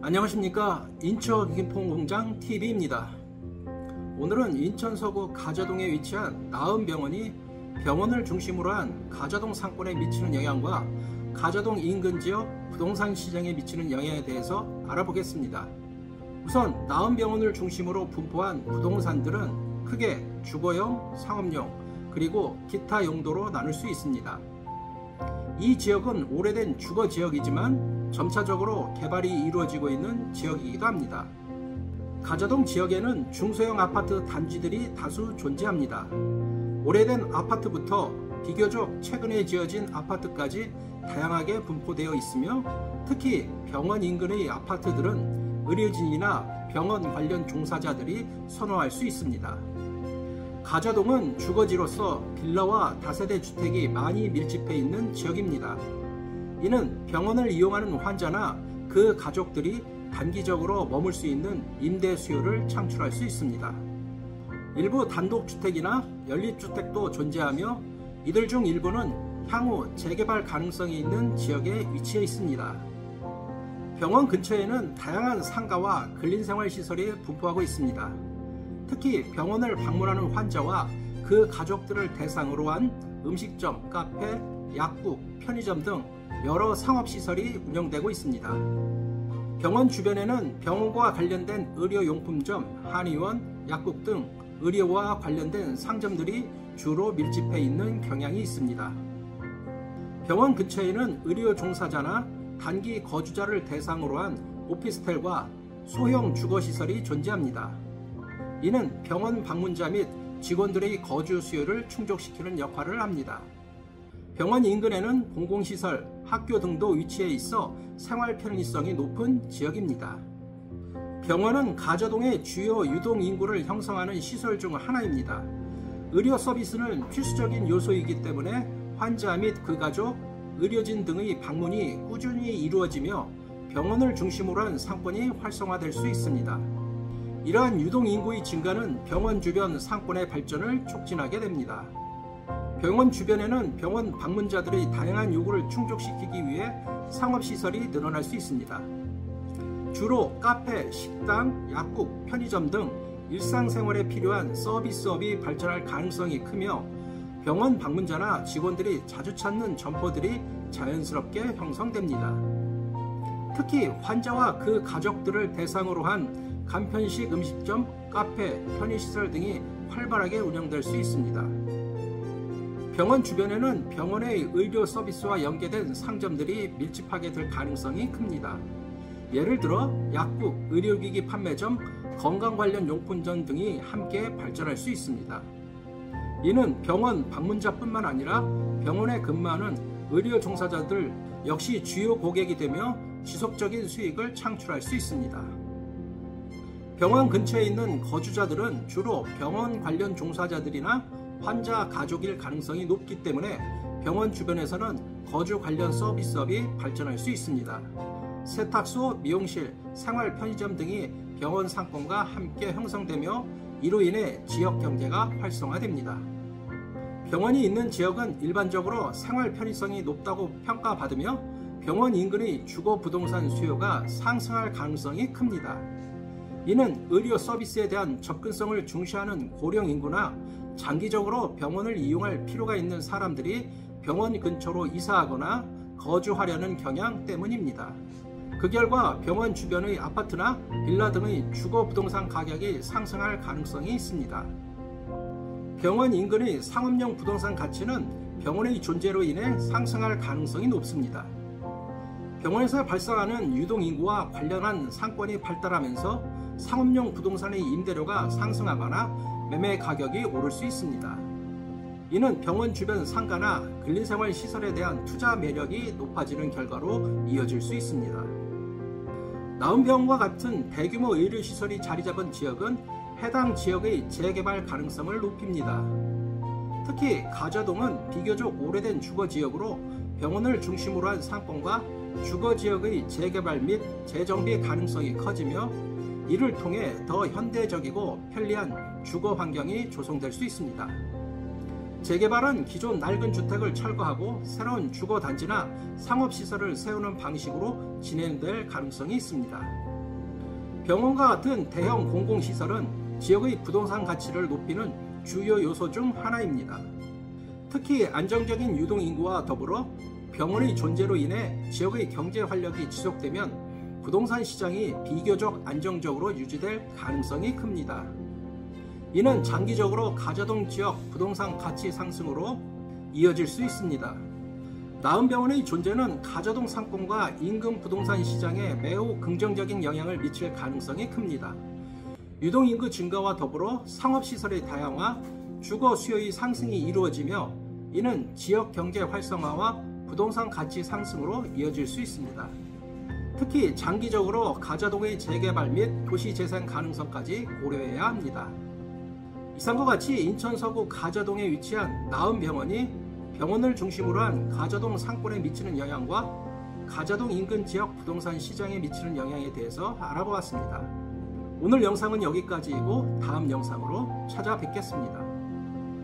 안녕하십니까. 인천 김포공장 TV입니다. 오늘은 인천 서구 가저동에 위치한 나은병원이 병원을 중심으로 한 가저동 상권에 미치는 영향과 가저동 인근 지역 부동산 시장에 미치는 영향에 대해서 알아보겠습니다. 우선 나은병원을 중심으로 분포한 부동산들은 크게 주거용, 상업용, 그리고 기타 용도로 나눌 수 있습니다. 이 지역은 오래된 주거 지역이지만 점차적으로 개발이 이루어지고 있는 지역이기도 합니다. 가저동 지역에는 중소형 아파트 단지들이 다수 존재합니다. 오래된 아파트부터 비교적 최근에 지어진 아파트까지 다양하게 분포되어 있으며, 특히 병원 인근의 아파트들은 의료진이나 병원 관련 종사자들이 선호할 수 있습니다. 가저동은 주거지로서 빌라와 다세대 주택이 많이 밀집해 있는 지역입니다. 이는 병원을 이용하는 환자나 그 가족들이 단기적으로 머물 수 있는 임대 수요를 창출할 수 있습니다. 일부 단독주택이나 연립주택도 존재하며 이들 중 일부는 향후 재개발 가능성이 있는 지역에 위치해 있습니다. 병원 근처에는 다양한 상가와 근린생활시설이 분포하고 있습니다. 특히 병원을 방문하는 환자와 그 가족들을 대상으로 한 음식점, 카페, 약국, 편의점 등 여러 상업시설이 운영되고 있습니다. 병원 주변에는 병원과 관련된 의료용품점, 한의원, 약국 등 의료와 관련된 상점들이 주로 밀집해 있는 경향이 있습니다. 병원 근처에는 의료 종사자나 단기 거주자를 대상으로 한 오피스텔과 소형 주거시설이 존재합니다. 이는 병원 방문자 및 직원들의 거주 수요를 충족시키는 역할을 합니다. 병원 인근에는 공공시설, 학교 등도 위치해 있어 생활 편의성이 높은 지역입니다. 병원은 가저동의 주요 유동 인구를 형성하는 시설 중 하나입니다. 의료 서비스는 필수적인 요소이기 때문에 환자 및 그 가족, 의료진 등의 방문이 꾸준히 이루어지며 병원을 중심으로 한 상권이 활성화될 수 있습니다. 이러한 유동 인구의 증가는 병원 주변 상권의 발전을 촉진하게 됩니다. 병원 주변에는 병원 방문자들의 다양한 요구를 충족시키기 위해 상업시설이 늘어날 수 있습니다. 주로 카페, 식당, 약국, 편의점 등 일상생활에 필요한 서비스업이 발전할 가능성이 크며, 병원 방문자나 직원들이 자주 찾는 점포들이 자연스럽게 형성됩니다. 특히 환자와 그 가족들을 대상으로 한 간편식 음식점, 카페, 편의시설 등이 활발하게 운영될 수 있습니다. 병원 주변에는 병원의 의료 서비스와 연계된 상점들이 밀집하게 될 가능성이 큽니다. 예를 들어 약국, 의료기기 판매점, 건강 관련 용품점 등이 함께 발전할 수 있습니다. 이는 병원 방문자뿐만 아니라 병원에 근무하는 의료 종사자들 역시 주요 고객이 되며 지속적인 수익을 창출할 수 있습니다. 병원 근처에 있는 거주자들은 주로 병원 관련 종사자들이나 환자 가족일 가능성이 높기 때문에 병원 주변에서는 거주 관련 서비스업이 발전할 수 있습니다. 세탁소, 미용실, 생활 편의점 등이 병원 상권과 함께 형성되며 이로 인해 지역 경제가 활성화됩니다. 병원이 있는 지역은 일반적으로 생활 편의성이 높다고 평가받으며 병원 인근의 주거 부동산 수요가 상승할 가능성이 큽니다. 이는 의료 서비스에 대한 접근성을 중시하는 고령 인구나 장기적으로 병원을 이용할 필요가 있는 사람들이 병원 근처로 이사하거나 거주하려는 경향 때문입니다. 그 결과 병원 주변의 아파트나 빌라 등의 주거 부동산 가격이 상승할 가능성이 있습니다. 병원 인근의 상업용 부동산 가치는 병원의 존재로 인해 상승할 가능성이 높습니다. 병원에서 발생하는 유동 인구와 관련한 상권이 발달하면서 상업용 부동산의 임대료가 상승하거나 매매 가격이 오를 수 있습니다. 이는 병원 주변 상가나 근린생활 시설에 대한 투자 매력이 높아지는 결과로 이어질 수 있습니다. 나은병원과 같은 대규모 의료시설이 자리잡은 지역은 해당 지역의 재개발 가능성을 높입니다. 특히 가저동은 비교적 오래된 주거지역으로 병원을 중심으로 한 상권과 주거지역의 재개발 및 재정비 가능성이 커지며, 이를 통해 더 현대적이고 편리한 주거 환경이 조성될 수 있습니다. 재개발은 기존 낡은 주택을 철거하고 새로운 주거단지나 상업시설을 세우는 방식으로 진행될 가능성이 있습니다. 병원과 같은 대형 공공시설은 지역의 부동산 가치를 높이는 주요 요소 중 하나입니다. 특히 안정적인 유동인구와 더불어 병원의 존재로 인해 지역의 경제 활력이 지속되면 부동산 시장이 비교적 안정적으로 유지될 가능성이 큽니다. 이는 장기적으로 가자동 지역 부동산 가치 상승으로 이어질 수 있습니다. 나은병원의 존재는 가자동 상권과 인근 부동산 시장에 매우 긍정적인 영향을 미칠 가능성이 큽니다. 유동인구 증가와 더불어 상업시설의 다양화, 주거 수요의 상승이 이루어지며 이는 지역 경제 활성화와 부동산 가치 상승으로 이어질 수 있습니다. 특히 장기적으로 가자동의 재개발 및 도시 재생 가능성까지 고려해야 합니다. 이상과 같이 인천 서구 가자동에 위치한 나은병원이 병원을 중심으로 한 가자동 상권에 미치는 영향과 가자동 인근 지역 부동산 시장에 미치는 영향에 대해서 알아보았습니다. 오늘 영상은 여기까지이고 다음 영상으로 찾아뵙겠습니다.